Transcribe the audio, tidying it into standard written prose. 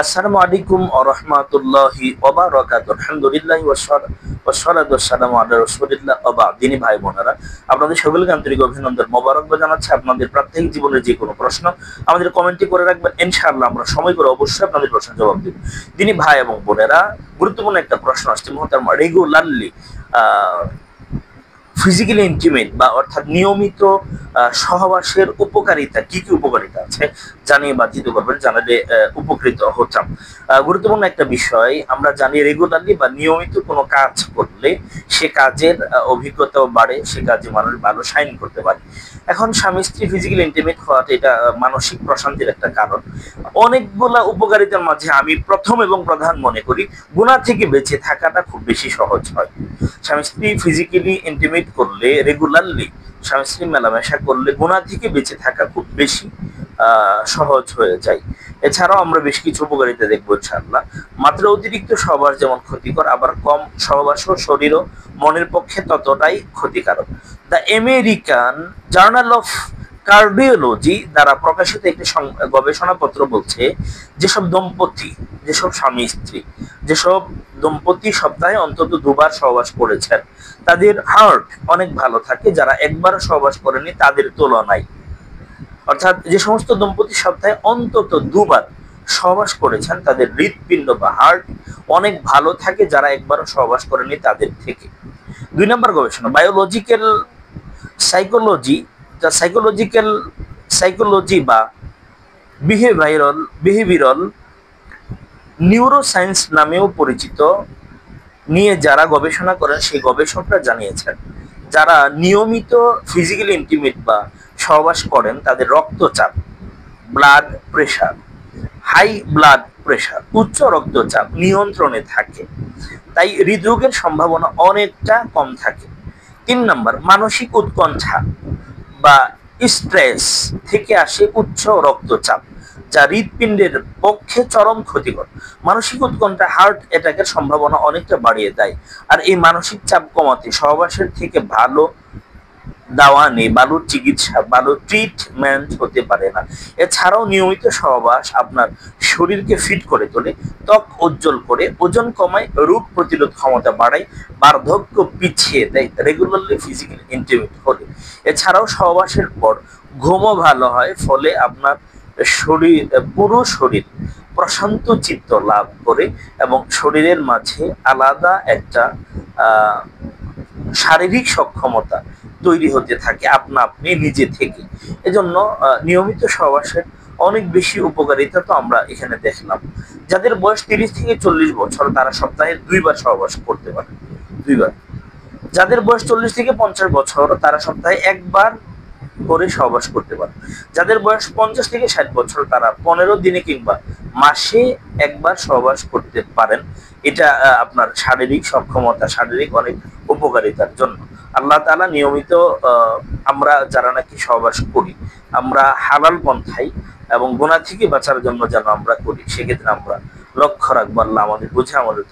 আসসালামু আলাইকুম ওয়া রাহমাতুল্লাহি ওয়া বারাকাতুহু। আলহামদুলিল্লাহি ওয়াসসালাতু ওয়াসসালামু আলা রাসূলিল্লাহ ওয়া বা'দ। দিনী ভাই বোনেরা, আপনাদের সকলকে আন্তরিক অভিনন্দন, মোবারকবাদ জানাচ্ছি। আপনাদের প্রাত্যহিক জীবনের যে কোনো প্রশ্ন আমাদের কমেন্টে করে রাখবেন, ইনশাআল্লাহ আমরা সময় করে অবশ্যই আপনাদের প্রশ্নের জবাব দেব। দিনী ভাই এবং বোনেরা, গুরুত্বপূর্ণ একটা প্রশ্ন আসছে মুহতারাম, রেগুলারলি ফিজিক্যালি ইন্টিমেট বা অর্থাৎ নিয়মিত সহবাসের উপকারিতা কি কি উপকারিতা আছে জানিয়ে বাধিত করবেন, জানালে উপকৃত হতাম। গুরুত্বপূর্ণ একটা বিষয়, আমরা জানি রেগুলারলি বা নিয়মিত কোনো কাজ করলে সে কাজের অভিজ্ঞতাও বাড়ে, সে কাজে মানুষ ভালো শাইন করতে পারে। এখন স্বামী স্ত্রী ফিজিক্যালি ইন্টিমেট হওয়াটা এটা মানসিক প্রশান্তির একটা কারণ। অনেকগুলা উপকারিতার মাঝে আমি প্রথম এবং প্রধান মনে করি গুনাহ থেকে বেঁচে থাকাটা খুব বেশি সহজ হয়। স্বামী স্ত্রী ফিজিক্যালি ইন্টিমেট করলে, রেগুলারলি স্বামী স্ত্রী মেলামেশা করলে গুনাহ থেকে বেঁচে থাকা খুব বেশি সহজ হয়ে যায়। এছাড়াও আমরা বেশ কিছু উপকারিতা দেখবো ইনশাআল্লাহ। মাত্র অতিরিক্ত সহবাস যেমন ক্ষতিকর, আবার কম সহবাসও শরীর ও মনের পক্ষে ততটাই ক্ষতিকারক। The American journal of cardiology দ্বারা প্রকাশিত একটি গবেষণাপত্র বলছে, যেসব স্বামী স্ত্রী, যেসব দম্পতি সপ্তাহে অন্তত দুবার সহবাস করেছেন তাদের হার্ট অনেক ভালো থাকে, যারা একবারও সহবাস করেনি তাদের তুলনায়। অর্থাৎ যে সমস্ত দম্পতি সপ্তাহে অন্তত দুবার সহবাস করেছেন তাদের হৃৎপিণ্ড বা হার্ট অনেক ভালো থাকে, যারা একবারও সহবাস করেনি তাদের থেকে। 2 নম্বর গবেষণা, বায়োলজিক্যাল সাইকোলজি যা সাইকোলজি বা বিহেভিয়ারাল নিউরোসায়েন্স নামেও পরিচিত নিয়ে যারা গবেষণা করেন সেই গবেষকরা জানিয়েছেন, যারা নিয়মিত ফিজিক্যাল ইন্টিমেট বা সহবাস করেন তাদের রক্তচাপ, blood pressure, high blood pressure, উচ্চ রক্তচাপ নিয়ন্ত্রণে থাকে, তাই হৃদরোগের সম্ভাবনা অনেকটা কম থাকে। 3 নম্বর, মানসিক উৎকণ্ঠা বা স্ট্রেস থেকে আসে উচ্চ রক্তচাপ, যা হৃৎপিণ্ডের পক্ষে চরম ক্ষতিকর। মানসিক উৎকণ্ঠা হার্ট অ্যাটাকের সম্ভাবনা অনেকটা বাড়িয়ে দেয়। আর এই মানসিক চাপ কমাতে সহবাসের থেকে ভালো দাওয়া নেই, ভালো চিকিৎসা, ভালো ট্রিটমেন্ট হতে পারে না। এছাড়াও নিয়মিত সহবাস আপনার শরীরকে ফিট করে তোলে, ত্বক উজ্জ্বল করে, ওজন কমায়, রোগ প্রতিরোধ ক্ষমতা বাড়ায়, বার্ধক্য পিছিয়ে দেয় রেগুলারলি ফিজিক্যাল ইন্টিমেট হলে। এছাড়াও সহবাসের পর ঘুমও ভালো হয়, ফলে আপনার পুরো শরীর প্রশান্ত চিত্ত লাভ করে এবং শরীরের মাঝে আলাদা একটা শারীরিক সক্ষমতা তৈরি হতে থাকে আপনা আপনি নিজে থেকে। এজন্য নিয়মিত সহবাসের অনেক বেশি উপকারিতা তো আমরা এখানে দেখলাম। যাদের বয়স 30 থেকে 40 বছর তারা সপ্তাহে 2বার সহবাস করতে পারে, 2বার। যাদের বয়স 40 থেকে 50 বছর তারা সপ্তাহে 1বার করে সহবাস করতে পারে। যাদের বয়স 50 থেকে 60 বছর তারা 15 দিনে কিংবা মাসে 1বার সহবাস করতে পারেন। এটা আপনার শারীরিক সক্ষমতা, শারীরিক অনেক উপকারিতার জন্য। আল্লাহ তাআলা নিয়মিত আমরা যারা নাকি সহবাস করি আমরা হালাল পন্থায় এবং গুনাহ থেকে বাঁচার জন্য যেন আমরা করি, সেক্ষেত্রে আমরা লক্ষ্য রাখবো। আল্লাহ আমাদের বুঝে আমাদের